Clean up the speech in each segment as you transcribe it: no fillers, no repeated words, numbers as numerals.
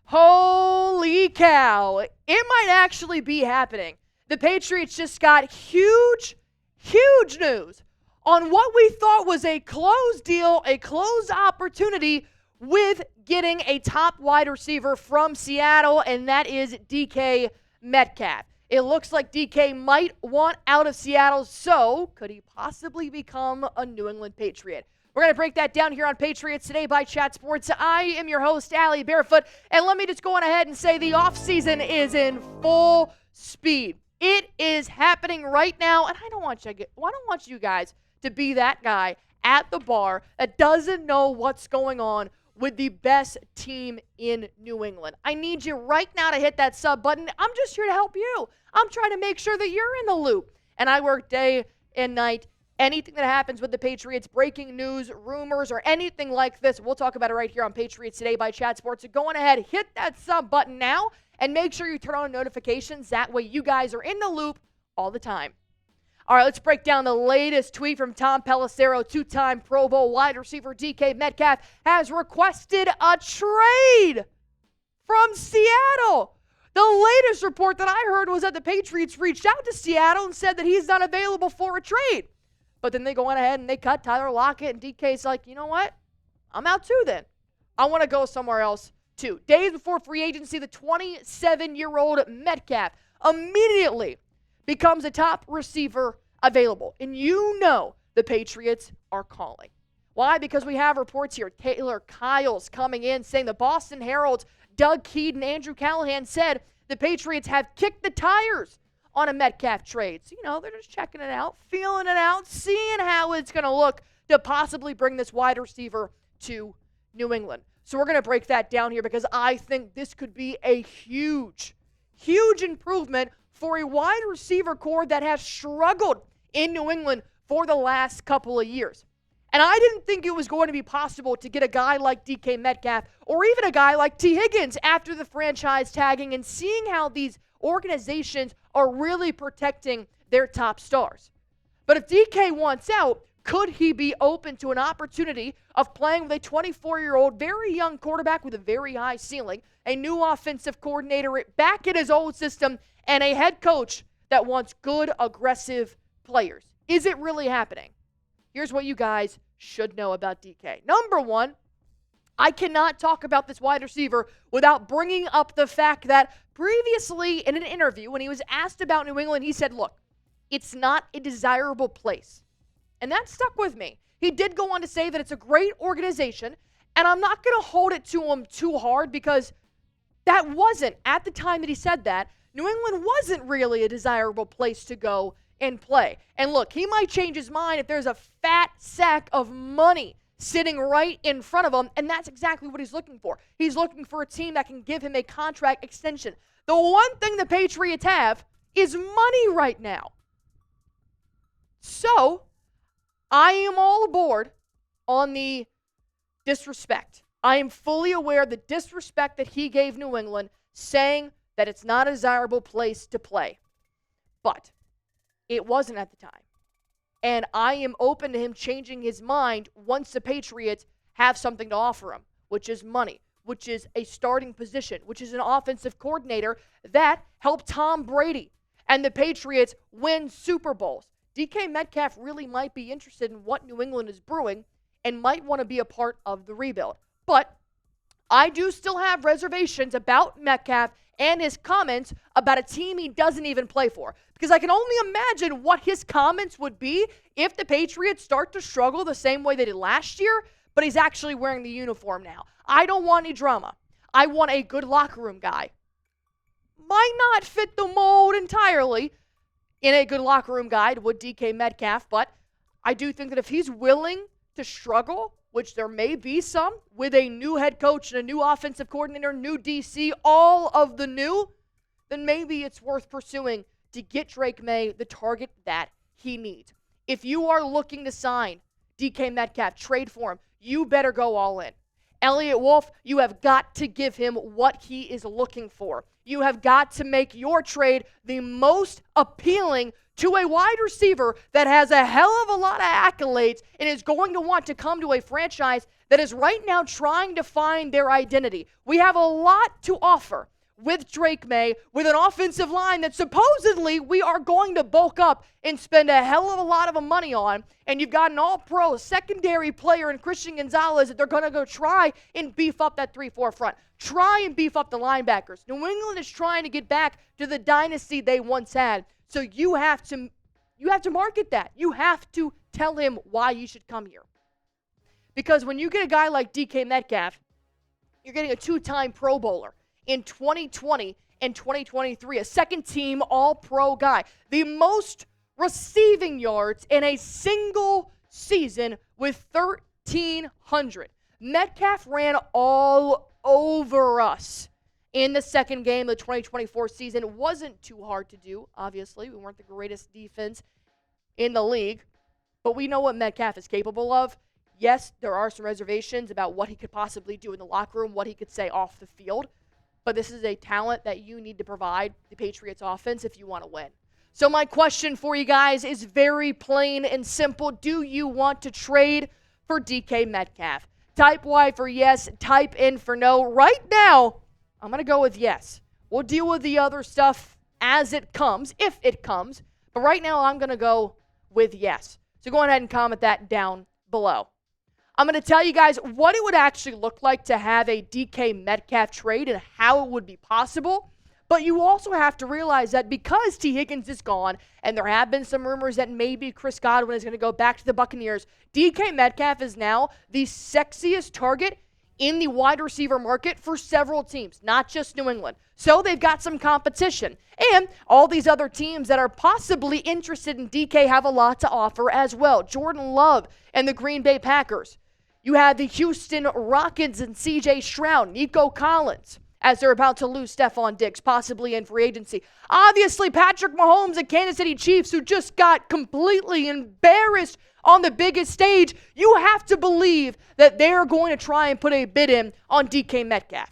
Holy cow, it might actually be happening. The Patriots just got huge news on what we thought was a closed deal, a closed opportunity with getting a top wide receiver from Seattle, and that is DK Metcalf. It looks like DK might want out of Seattle, so could he possibly become a New England Patriot? We're going to break that down here on Patriots Today by Chat Sports. I am your host, Allie Barefoot, and let me just go on ahead and say the offseason is in full speed. It is happening right now, and I don't want you guys to be that guy at the bar that doesn't know what's going on with the best team in New England. I need you right now to hit that sub button. I'm just here to help you. I'm trying to make sure that you're in the loop, and I work day and night. Anything that happens with the Patriots, breaking news, rumors, or anything like this, we'll talk about it right here on Patriots Today by Chat Sports. So go on ahead, hit that sub button now, and make sure you turn on notifications. That way you guys are in the loop all the time. All right, let's break down the latest tweet from Tom Pelissero. Two-time Pro Bowl wide receiver DK Metcalf has requested a trade from Seattle. The latest report that I heard was that the Patriots reached out to Seattle and said that he's not available for a trade. But then they go on ahead and they cut Tyler Lockett, and DK's like, you know what? I'm out too then. I want to go somewhere else too. Days before free agency, the 27-year-old Metcalf immediately becomes a top receiver available. And you know the Patriots are calling. Why? Because we have reports here. Taylor Kyles coming in saying the Boston Herald's Doug Keed and Andrew Callahan said the Patriots have kicked the tires on a Metcalf trade. So, they're just checking it out, feeling it out, seeing how it's going to look to possibly bring this wide receiver to New England. So we're going to break that down here because I think this could be a huge improvement for a wide receiver core that has struggled in New England for the last couple of years. And I didn't think it was going to be possible to get a guy like DK Metcalf or even a guy like T. Higgins after the franchise tagging and seeing how these organizations are really protecting their top stars. But if DK wants out, could he be open to an opportunity of playing with a 24-year-old, very young quarterback with a very high ceiling, a new offensive coordinator back in his old system, and a head coach that wants good, aggressive players? Is it really happening? Here's what you guys should know about DK. Number one, I cannot talk about this wide receiver without bringing up the fact that previously in an interview, when he was asked about New England, he said, look, it's not a desirable place. And that stuck with me. He did go on to say that it's a great organization, and I'm not going to hold it to him too hard because that wasn't, at the time that he said that, New England wasn't really a desirable place to go and play. And look, he might change his mind if there's a fat sack of money sitting right in front of him, and that's exactly what he's looking for. He's looking for a team that can give him a contract extension. The one thing the Patriots have is money right now. So, I am all aboard on the disrespect. I am fully aware of the disrespect that he gave New England, saying that it's not a desirable place to play. But it wasn't at the time. And I am open to him changing his mind once the Patriots have something to offer him, which is money, which is a starting position, which is an offensive coordinator that helped Tom Brady and the Patriots win Super Bowls. DK Metcalf really might be interested in what New England is brewing and might want to be a part of the rebuild. But I do still have reservations about Metcalf and his comments about a team he doesn't even play for. Because I can only imagine what his comments would be if the Patriots start to struggle the same way they did last year, but he's actually wearing the uniform now. I don't want any drama. I want a good locker room guy. Might not fit the mold entirely in a good locker room guy would DK Metcalf, but I do think that if he's willing to struggle, which there may be some, with a new head coach and a new offensive coordinator, new DC, all of the new, then maybe it's worth pursuing to get Drake Maye the target that he needs. If you are looking to sign DK Metcalf, trade for him, you better go all in. Elliott Wolf, you have got to give him what he is looking for. You have got to make your trade the most appealing to a wide receiver that has a hell of a lot of accolades and is going to want to come to a franchise that is right now trying to find their identity. We have a lot to offer with Drake Maye, with an offensive line that supposedly we are going to bulk up and spend a hell of a lot of money on, and you've got an all-pro secondary player in Christian Gonzalez that they're going to go try and beef up that 3-4 front. Try and beef up the linebackers. New England is trying to get back to the dynasty they once had, so you have to market that. You have to tell him why you should come here. Because when you get a guy like DK Metcalf, you're getting a 2-time Pro Bowler in 2020 and 2023, a second-team all-pro guy. The most receiving yards in a single season with 1,300. Metcalf ran all over us in the second game of the 2024 season. It wasn't too hard to do, obviously. We weren't the greatest defense in the league, but we know what Metcalf is capable of. Yes, there are some reservations about what he could possibly do in the locker room, what he could say off the field. But this is a talent that you need to provide the Patriots offense if you want to win. So my question for you guys is very plain and simple. Do you want to trade for DK Metcalf? Type Y for yes, type N for no. Right now, I'm going to go with yes. We'll deal with the other stuff as it comes, if it comes. But right now, I'm going to go with yes. So go ahead and comment that down below. I'm going to tell you guys what it would actually look like to have a DK Metcalf trade and how it would be possible. But you also have to realize that because T. Higgins is gone, and there have been some rumors that maybe Chris Godwin is going to go back to the Buccaneers, DK Metcalf is now the sexiest target in the wide receiver market for several teams, not just New England. So they've got some competition. And all these other teams that are possibly interested in DK have a lot to offer as well. Jordan Love and the Green Bay Packers. You have the Houston Rockets and C.J. Stroud, Nico Collins, as they're about to lose Stephon Diggs, possibly in free agency. Obviously, Patrick Mahomes and Kansas City Chiefs, who just got completely embarrassed on the biggest stage. You have to believe that they're going to try and put a bid in on DK Metcalf.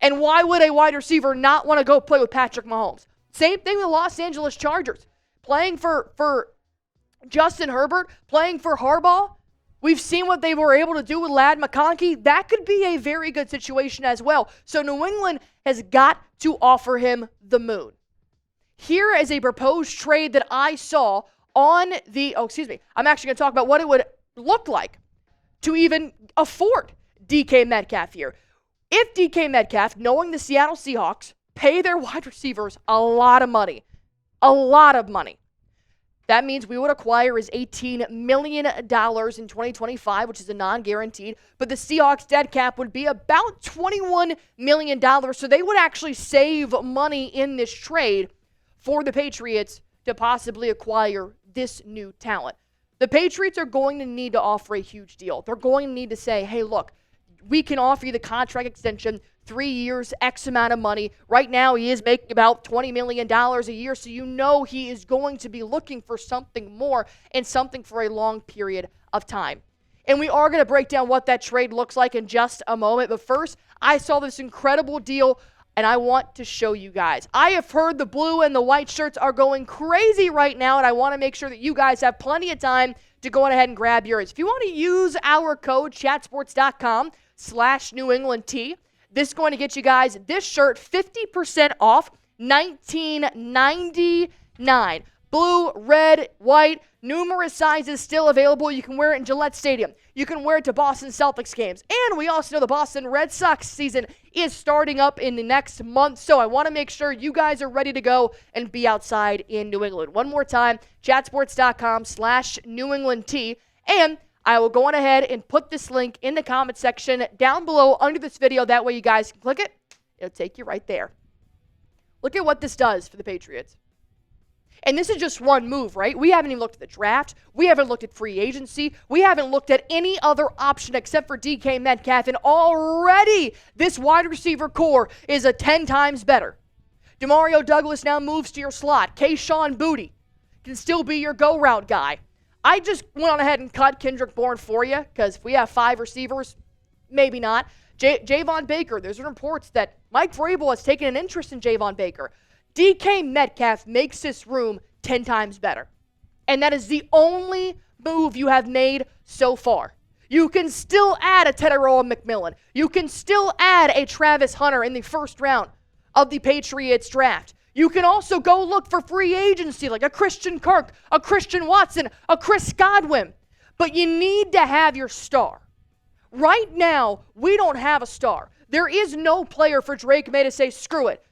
And why would a wide receiver not want to go play with Patrick Mahomes? Same thing with the Los Angeles Chargers. Playing for Justin Herbert, playing for Harbaugh. We've seen what they were able to do with Ladd McConkey. That could be a very good situation as well. So New England has got to offer him the moon. Here is a proposed trade that I saw on the, I'm actually going to talk about what it would look like to even afford DK Metcalf here. If DK Metcalf, knowing the Seattle Seahawks, pay their wide receivers a lot of money, that means we would acquire his $18 million in 2025, which is a non-guaranteed. But the Seahawks dead cap would be about $21 million. So they would actually save money in this trade for the Patriots to possibly acquire this new talent. The Patriots are going to need to offer a huge deal. They're going to need to say, hey, look, we can offer you the contract extension, 3 years, X amount of money. Right now, he is making about $20 million a year, so you know he is going to be looking for something more and something for a long period of time. And we are going to break down what that trade looks like in just a moment. But first, I saw this incredible deal, and I want to show you guys. I have heard the blue and the white shirts are going crazy right now, and I want to make sure that you guys have plenty of time to go ahead and grab yours. If you want to use our code, chatsports.com/New England T, this is going to get you guys this shirt 50% off, $19.99. Blue, red, white, numerous sizes still available. You can wear it in Gillette Stadium. You can wear it to Boston Celtics games. And we also know the Boston Red Sox season is starting up in the next month. So I want to make sure you guys are ready to go and be outside in New England. One more time, chatsports.com/New England T. And I will go on ahead and put this link in the comment section down below under this video. That way you guys can click it. It'll take you right there. Look at what this does for the Patriots. And this is just one move, right? We haven't even looked at the draft. We haven't looked at free agency. We haven't looked at any other option except for DK Metcalf. And already this wide receiver core is a 10 times better. Demario Douglas now moves to your slot. Kayshon Boutte can still be your go route guy. I just went on ahead and cut Kendrick Bourne for you because if we have 5 receivers, maybe not. Javon Baker, there's reports that Mike Vrabel has taken an interest in Javon Baker. DK Metcalf makes this room 10 times better. And that is the only move you have made so far. You can still add a Tedoroa McMillan. You can still add a Travis Hunter in the first round of the Patriots draft. You can also go look for free agency like a Christian Kirk, a Christian Watson, a Chris Godwin. But you need to have your star. Right now, we don't have a star. There is no player for Drake Maye to say, screw it.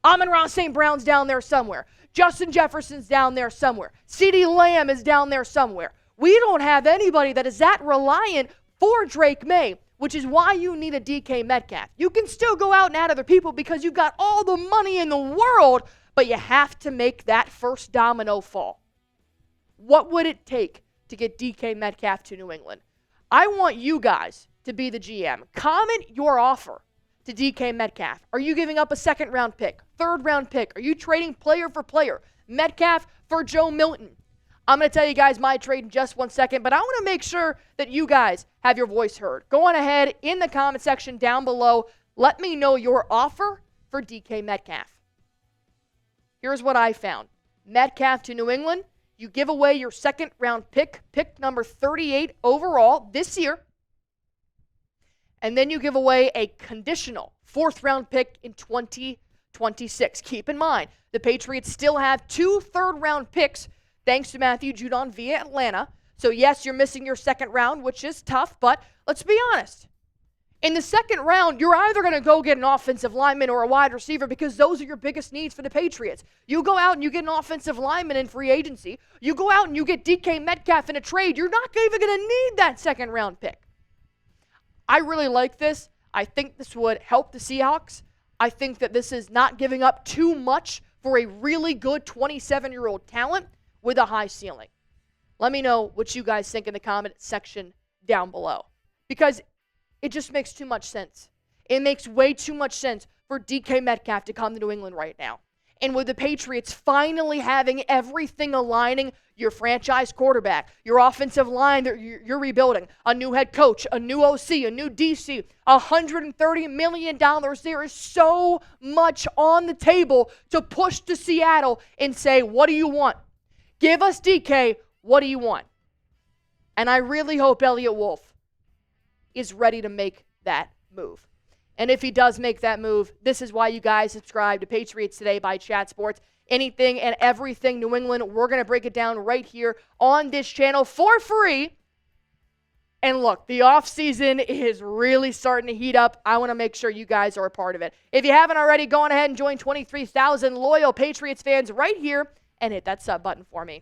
Amon-Ra St. Brown's down there somewhere. Justin Jefferson's down there somewhere. CeeDee Lamb is down there somewhere. We don't have anybody that is that reliant for Drake Maye, which is why you need a DK Metcalf. You can still go out and add other people because you've got all the money in the world, but you have to make that first domino fall. What would it take to get DK Metcalf to New England? I want you guys to be the GM. Comment your offer to DK Metcalf. Are you giving up a second-round pick, third-round pick? Are you trading player for player? Metcalf for Joe Milton? I'm going to tell you guys my trade in just 1 second, but I want to make sure that you guys have your voice heard. Go on ahead in the comment section down below. Let me know your offer for DK Metcalf. Here's what I found. Metcalf to New England. You give away your second-round pick number 38 overall this year. And then you give away a conditional fourth-round pick in 2026. Keep in mind, the Patriots still have 2 third-round picks thanks to Matthew Judon via Atlanta. So, yes, you're missing your second round, which is tough, but let's be honest. In the second round, you're either going to go get an offensive lineman or a wide receiver because those are your biggest needs for the Patriots. You go out and you get an offensive lineman in free agency. You go out and you get DK Metcalf in a trade. You're not even going to need that second-round pick. I really like this. I think this would help the Seahawks. I think that this is not giving up too much for a really good 27-year-old talent with a high ceiling. Let me know what you guys think in the comment section down below. Because it just makes too much sense. It makes way too much sense for DK Metcalf to come to New England right now. And with the Patriots finally having everything aligning, your franchise quarterback, your offensive line that you're rebuilding, a new head coach, a new OC, a new DC, $130 million. There is so much on the table to push to Seattle and say, what do you want? Give us DK, what do you want? And I really hope Elliott Wolf is ready to make that move. And if he does make that move, this is why you guys subscribe to Patriots Today by Chat Sports. Anything and everything New England, we're going to break it down right here on this channel for free. And look, the offseason is really starting to heat up. I want to make sure you guys are a part of it. If you haven't already, go on ahead and join 23,000 loyal Patriots fans right here and hit that sub button for me.